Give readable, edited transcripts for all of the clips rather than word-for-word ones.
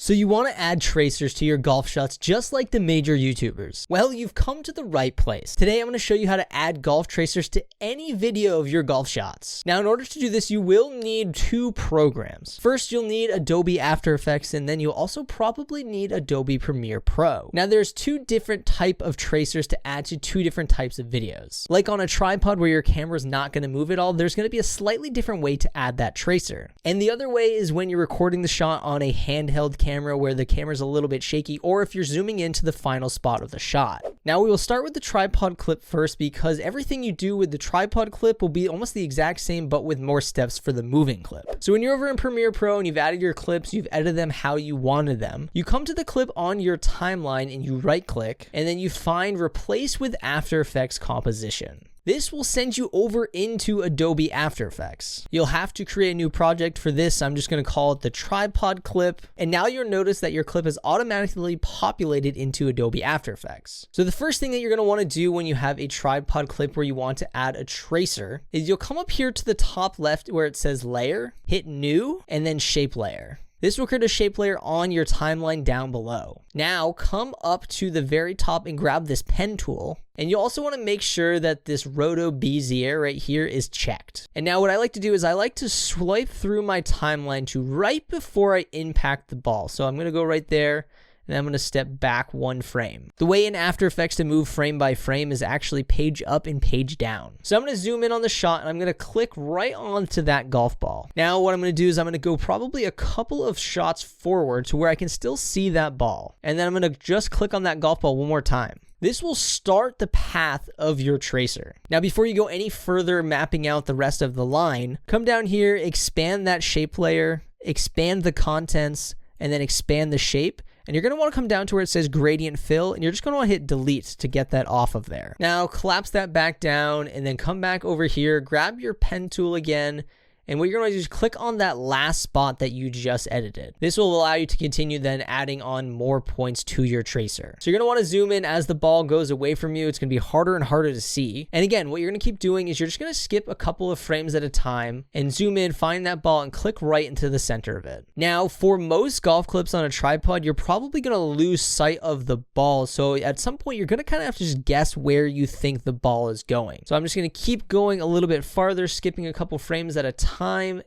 So you want to add tracers to your golf shots just like the major YouTubers. Well, you've come to the right place. Today I'm going to show you how to add golf tracers to any video of your golf shots. Now in order to do this, you will need two programs. First, you'll need Adobe After Effects, and then you'll also probably need Adobe Premiere Pro. Now there's two different type of tracers to add to two different types of videos. Like on a tripod where your camera's not going to move at all, there's going to be a slightly different way to add that tracer. And the other way is when you're recording the shot on a handheld camera where the camera's a little bit shaky, or if you're zooming into the final spot of the shot. Now we will start with the tripod clip first because everything you do with the tripod clip will be almost the exact same but with more steps for the moving clip. So when you're over in Premiere Pro and you've added your clips, you've edited them how you wanted them, you come to the clip on your timeline and you right click and then you find Replace with After Effects Composition. This will send you over into Adobe After Effects. You'll have to create a new project for this. I'm just going to call it the tripod clip. And now you'll notice that your clip is automatically populated into Adobe After Effects. So the first thing that you're going to want to do when you have a tripod clip where you want to add a tracer is you'll come up here to the top left where it says Layer, hit New, and then Shape Layer. This will create a shape layer on your timeline down below. Now come up to the very top and grab this pen tool. And you also want to make sure that this Roto Bezier right here is checked. And now what I like to do is I like to swipe through my timeline to right before I impact the ball. So I'm going to go right there. And I'm going to step back one frame. The way in After Effects to move frame by frame is actually page up and page down. So I'm going to zoom in on the shot and I'm going to click right onto that golf ball. Now what I'm going to do is I'm going to go probably a couple of shots forward to where I can still see that ball. And then I'm going to just click on that golf ball one more time. This will start the path of your tracer. Now, before you go any further mapping out the rest of the line, come down here, expand that shape layer, expand the contents, and then expand the shape. And you're going to want to come down to where it says gradient fill, and you're just going to want to hit delete to get that off of there. Now collapse that back down and then come back over here, grab your pen tool again. And what you're going to do is click on that last spot that you just edited. This will allow you to continue then adding on more points to your tracer. So you're going to want to zoom in as the ball goes away from you. It's going to be harder and harder to see. And again, what you're going to keep doing is you're just going to skip a couple of frames at a time and zoom in, find that ball and click right into the center of it. Now, for most golf clips on a tripod, you're probably going to lose sight of the ball. So at some point, you're going to kind of have to just guess where you think the ball is going. So I'm just going to keep going a little bit farther, skipping a couple frames at a time.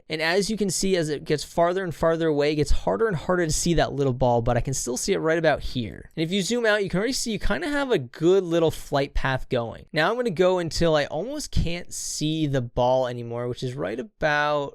And as you can see, as it gets farther and farther away, it gets harder and harder to see that little ball, but I can still see it right about here. And if you zoom out, you can already see you kind of have a good little flight path going. Now I'm going to go until I almost can't see the ball anymore, which is right about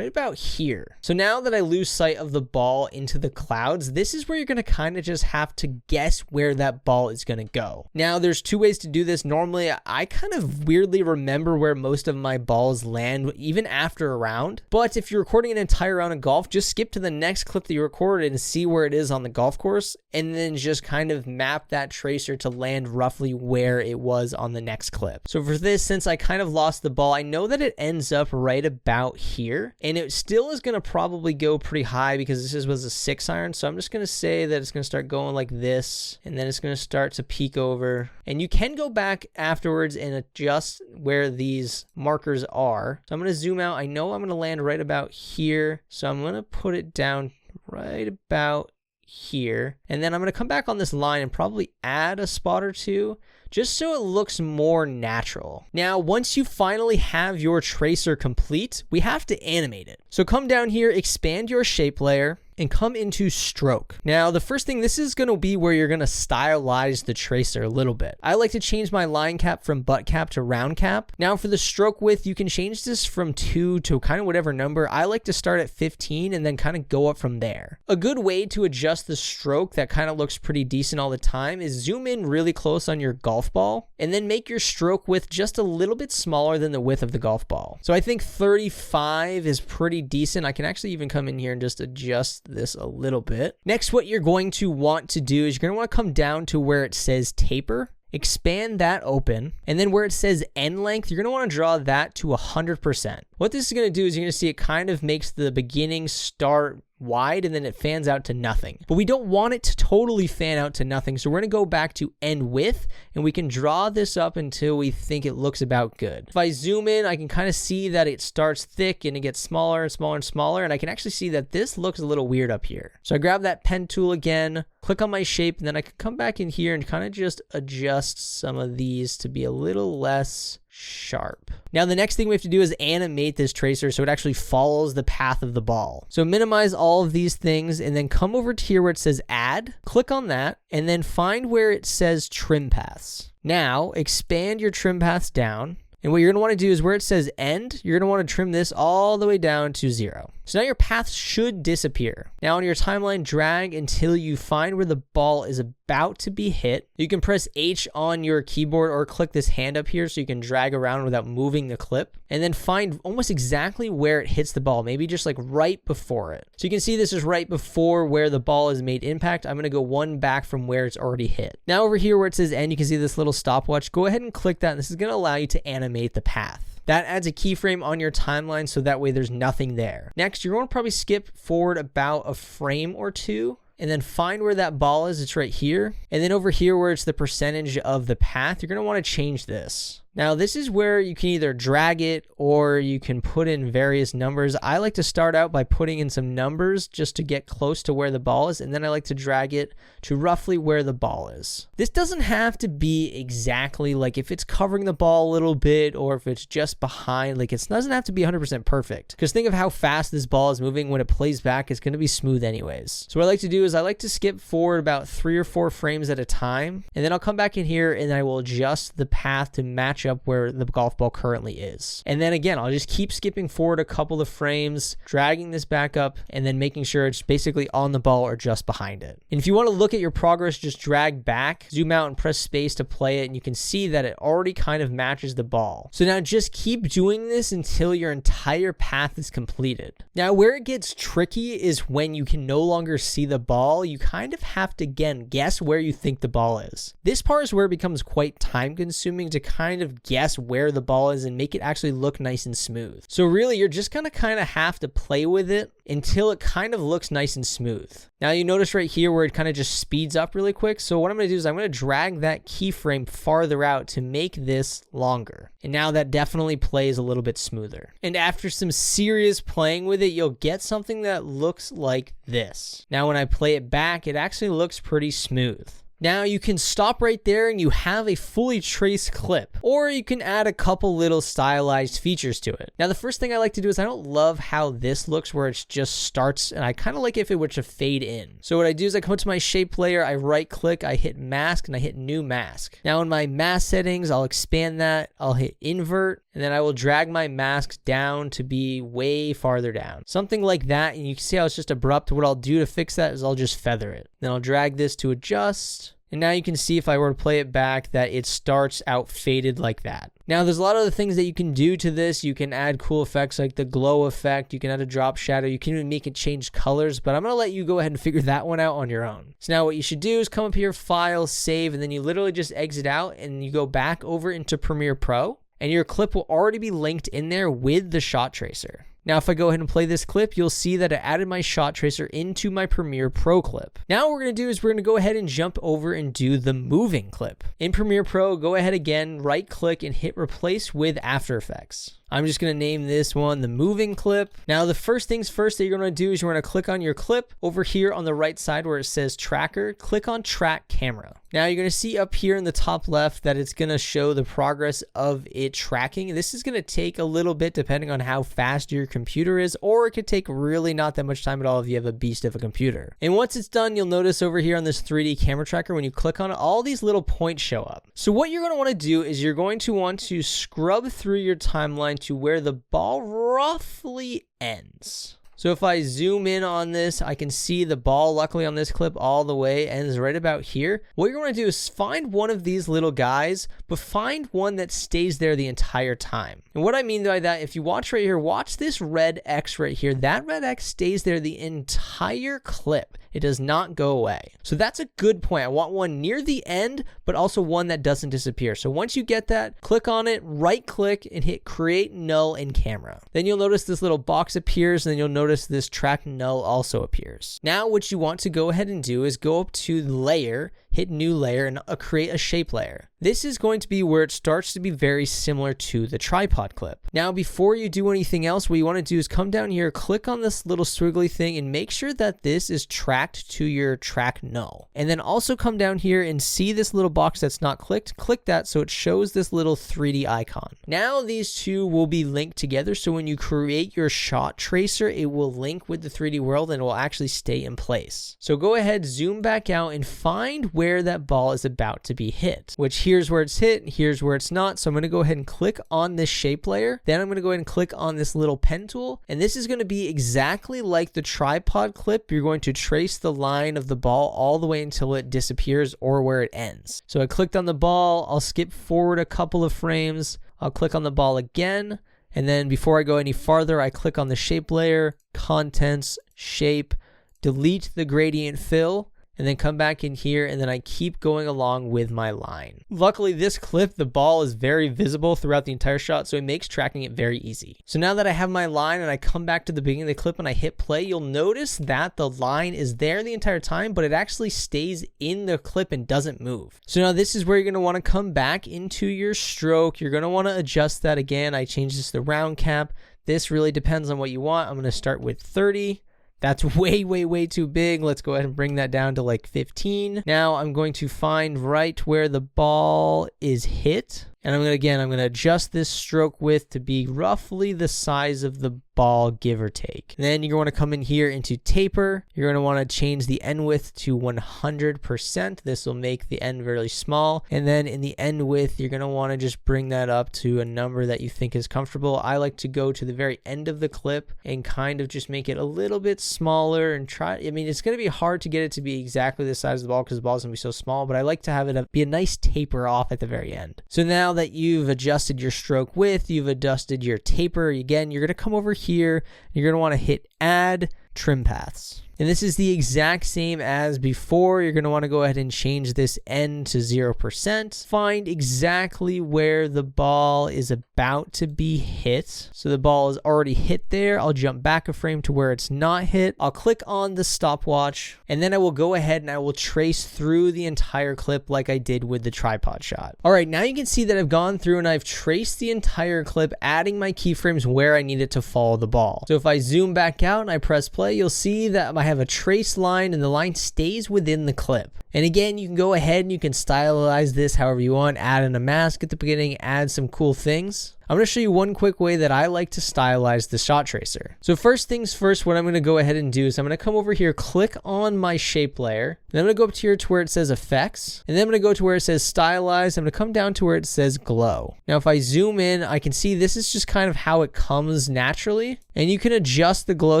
here. So now that I lose sight of the ball into the clouds, this is where you're going to kind of just have to guess where that ball is going to go. Now there's two ways to do this. Normally I kind of weirdly remember where most of my balls land even after a round. But if you're recording an entire round of golf, just skip to the next clip that you recorded and see where it is on the golf course, and then just kind of map that tracer to land roughly where it was on the next clip. So for this, since I kind of lost the ball, I know that it ends up right about here. And it still is going to probably go pretty high because this was a 6-iron. So I'm just going to say that it's going to start going like this. And then it's going to start to peak over. And you can go back afterwards and adjust where these markers are. So I'm going to zoom out. I know I'm going to land right about here. So I'm going to put it down right about here. And then I'm going to come back on this line and probably add a spot or two, just so it looks more natural. Now, once you finally have your tracer complete, we have to animate it. So come down here, expand your shape layer, and come into stroke. Now, the first thing, this is going to be where you're going to stylize the tracer a little bit. I like to change my line cap from butt cap to round cap. Now, for the stroke width, you can change this from 2 to kind of whatever number. I like to start at 15 and then kind of go up from there. A good way to adjust the stroke that kind of looks pretty decent all the time is zoom in really close on your golf ball and then make your stroke width just a little bit smaller than the width of the golf ball. So I think 35 is pretty decent. I can actually even come in here and just adjust this a little bit. Next, what you're going to want to do is you're going to want to come down to where it says taper, expand that open, and then where it says end length, you're going to want to draw that to 100%. What this is going to do is you're going to see it kind of makes the beginning start wide and then it fans out to nothing. But we don't want it to totally fan out to nothing. So we're going to go back to end width and we can draw this up until we think it looks about good. If I zoom in, I can kind of see that it starts thick and it gets smaller and smaller and smaller. And I can actually see that this looks a little weird up here. So I grab that pen tool again, click on my shape, and then I can come back in here and kind of just adjust some of these to be a little less sharp. Now the next thing we have to do is animate this tracer so it actually follows the path of the ball. So minimize all of these things and then come over to here where it says add, click on that, and then find where it says trim paths. Now expand your trim paths down. And what you're going to want to do is where it says end, you're going to want to trim this all the way down to 0. So now your paths should disappear. Now on your timeline, drag until you find where the ball is about to be hit. You can press H on your keyboard or click this hand up here so you can drag around without moving the clip. And then find almost exactly where it hits the ball, maybe just like right before it. So you can see this is right before where the ball has made impact. I'm going to go one back from where it's already hit. Now over here where it says end, you can see this little stopwatch. Go ahead and click that, and this is going to allow you to animate the path. That adds a keyframe on your timeline so that way there's nothing there. Next, you're going to probably skip forward about a frame or two and then find where that ball is. It's right here. And then over here where it's the percentage of the path, you're going to want to change this. Now this is where you can either drag it or you can put in various numbers. I like to start out by putting in some numbers just to get close to where the ball is, and then I like to drag it to roughly where the ball is. This doesn't have to be exactly like if it's covering the ball a little bit or if it's just behind, like it doesn't have to be 100% perfect, because think of how fast this ball is moving. When it plays back, it's going to be smooth anyways. So what I like to do is I like to skip forward about 3 or 4 frames at a time, and then I'll come back in here and I will adjust the path to match up where the golf ball currently is. And then again, I'll just keep skipping forward a couple of frames, dragging this back up, and then making sure it's basically on the ball or just behind it. And if you want to look at your progress, just drag back, zoom out, and press space to play it, and you can see that it already kind of matches the ball. So now just keep doing this until your entire path is completed. Now where it gets tricky is when you can no longer see the ball. You kind of have to, again, guess where you think the ball is. This part is where it becomes quite time consuming to kind of guess where the ball is and make it actually look nice and smooth. So really, you're just gonna kind of have to play with it until it kind of looks nice and smooth. Now you notice right here where it kind of just speeds up really quick. So what I'm gonna do is I'm gonna drag that keyframe farther out to make this longer. And now that definitely plays a little bit smoother. And after some serious playing with it, you'll get something that looks like this. Now when I play it back, it actually looks pretty smooth. Now you can stop right there and you have a fully traced clip, or you can add a couple little stylized features to it. Now the first thing I like to do is I don't love how this looks where it just starts, and I kind of like if it were to fade in. So what I do is I come to my shape layer, I right click, I hit mask, and I hit new mask. Now in my mask settings, I'll expand that, I'll hit invert, and then I will drag my mask down to be way farther down. Something like that, and you can see how it's just abrupt. What I'll do to fix that is I'll just feather it. Then I'll drag this to adjust. And now you can see if I were to play it back that it starts out faded like that. Now there's a lot of other things that you can do to this. You can add cool effects like the glow effect. You can add a drop shadow. You can even make it change colors, but I'm going to let you go ahead and figure that one out on your own. So now what you should do is come up here, File, Save, and then you literally just exit out and you go back over into Premiere Pro, and your clip will already be linked in there with the shot tracer. Now, if I go ahead and play this clip, you'll see that I added my shot tracer into my Premiere Pro clip. Now what we're going to do is we're going to go ahead and jump over and do the moving clip. In Premiere Pro, go ahead again, right click and hit replace with After Effects. I'm just going to name this one the moving clip. Now the first things first that you're going to do is you're going to click on your clip over here on the right side where it says tracker, click on track camera. Now you're going to see up here in the top left that it's going to show the progress of it tracking. This is going to take a little bit depending on how fast your computer is, or it could take really not that much time at all if you have a beast of a computer. And once it's done, you'll notice over here on this 3D camera tracker, when you click on it, all these little points show up. So what you're going to want to do is you're going to want to scrub through your timeline to where the ball roughly ends. So if I zoom in on this, I can see the ball, luckily on this clip, all the way ends right about here. What you're going to do is find one of these little guys, but find one that stays there the entire time. And what I mean by that, if you watch right here, watch this red X right here. That red X stays there the entire clip. It does not go away. So that's a good point. I want one near the end, but also one that doesn't disappear. So once you get that, click on it, right click and hit create null in camera. Then you'll notice this little box appears, and then you'll notice this track null also appears. Now what you want to go ahead and do is go up to layer, hit new layer, and create a shape layer. This is going to be where it starts to be very similar to the tripod clip. Now before you do anything else, what you want to do is come down here, click on this little squiggly thing, and make sure that this is tracked to your track null. And then also come down here and see this little box that's not clicked, click that so it shows this little 3D icon. Now these two will be linked together, so when you create your shot tracer, it will link with the 3D world and it will actually stay in place. So go ahead, zoom back out and find where that ball is about to be hit, which here's where it's hit, here's where it's not. So I'm going to go ahead and click on this shape layer. Then I'm going to go ahead and click on this little pen tool. And this is going to be exactly like the tripod clip. You're going to trace the line of the ball all the way until it disappears or where it ends. So I clicked on the ball. I'll skip forward a couple of frames. I'll click on the ball again. And then before I go any farther, I click on the shape layer, contents, shape, delete the gradient fill, and then come back in here, and then I keep going along with my line. Luckily, this clip, the ball is very visible throughout the entire shot, so it makes tracking it very easy. So now that I have my line and I come back to the beginning of the clip and I hit play, you'll notice that the line is there the entire time, but it actually stays in the clip and doesn't move. So now this is where you're gonna wanna come back into your stroke. You're gonna wanna adjust that again. I changed this to round cap. This really depends on what you want. I'm gonna start with 30. That's way too big. Let's go ahead and bring that down to like 15. Now I'm going to find right where the ball is hit. And I'm going to adjust this stroke width to be roughly the size of the ball, give or take. And then you're going to come in here into taper. You're going to want to change the end width to 100%. This will make the end very small. And then in the end width, you're going to want to just bring that up to a number that you think is comfortable. I like to go to the very end of the clip and kind of just make it a little bit smaller and try. I mean, it's going to be hard to get it to be exactly the size of the ball because the ball is going to be so small, but I like to have it be a nice taper off at the very end. So now that you've adjusted your stroke width, you've adjusted your taper, again, you're going to come over here and you're going to want to hit add trim paths. And this is the exact same as before. You're going to want to go ahead and change this end to 0%. Find exactly where the ball is about to be hit. So the ball is already hit there. I'll jump back a frame to where it's not hit. I'll click on the stopwatch, and then I will go ahead and I will trace through the entire clip like I did with the tripod shot. All right, now you can see that I've gone through and I've traced the entire clip, adding my keyframes where I need it to follow the ball. So if I zoom back out and I press play, you'll see that I have a trace line and the line stays within the clip. And again, you can go ahead and you can stylize this however you want, add in a mask at the beginning, add some cool things. I'm going to show you one quick way that I like to stylize the shot tracer. So first things first, what I'm going to go ahead and do is I'm going to come over here, click on my shape layer. Then I'm going to go up to here to where it says effects. And then I'm going to go to where it says stylize. I'm going to come down to where it says glow. Now, if I zoom in, I can see this is just kind of how it comes naturally. And you can adjust the glow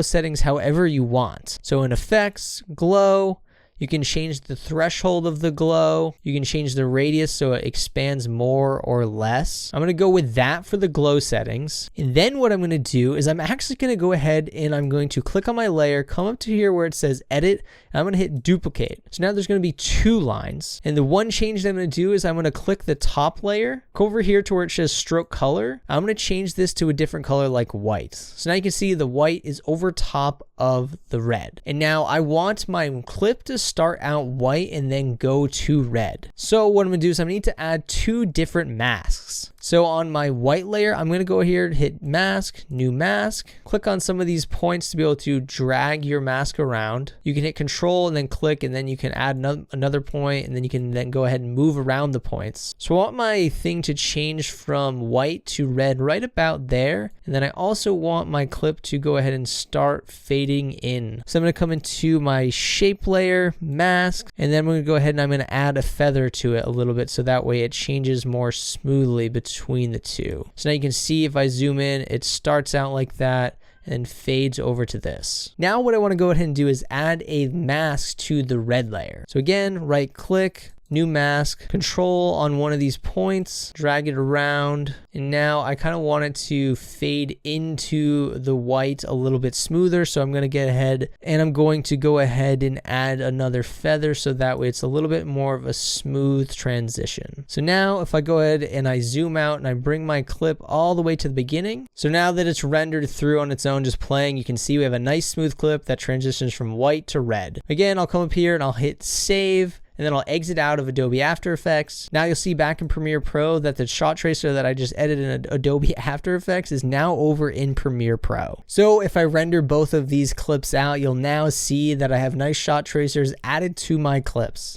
settings however you want. So in effects, glow, you can change the threshold of the glow. You can change the radius so it expands more or less. I'm going to go with that for the glow settings. And then what I'm going to do is I'm actually going to go ahead and I'm going to click on my layer, come up to here where it says edit, and I'm going to hit duplicate. So now there's going to be two lines. And the one change that I'm going to do is I'm going to click the top layer, go over here to where it says stroke color. I'm going to change this to a different color like white. So now you can see the white is over top of the red. And now I want my clip to start out white and then go to red. So what I'm going to do is I need to add two different masks. So on my white layer, I'm going to go here, hit mask, new mask, click on some of these points to be able to drag your mask around. You can hit control and then click, and then you can add another point, and then you can then go ahead and move around the points. So I want my thing to change from white to red right about there. And then I also want my clip to go ahead and start fading in. So I'm going to come into my shape layer, mask, and then I'm going to go ahead and I'm going to add a feather to it a little bit so that way it changes more smoothly between the two. So now you can see if I zoom in, it starts out like that and fades over to this. Now what I want to go ahead and do is add a mask to the red layer. So again, right click, new mask, control on one of these points, drag it around, and now I kind of want it to fade into the white a little bit smoother, so I'm going to get ahead and I'm going to go ahead and add another feather so that way it's a little bit more of a smooth transition. So now if I go ahead and I zoom out and I bring my clip all the way to the beginning, so now that it's rendered through on its own just playing, you can see we have a nice smooth clip that transitions from white to red. Again, I'll come up here and I'll hit save, and then I'll exit out of Adobe After Effects. Now you'll see back in Premiere Pro that the shot tracer that I just edited in Adobe After Effects is now over in Premiere Pro. So if I render both of these clips out, you'll now see that I have nice shot tracers added to my clips.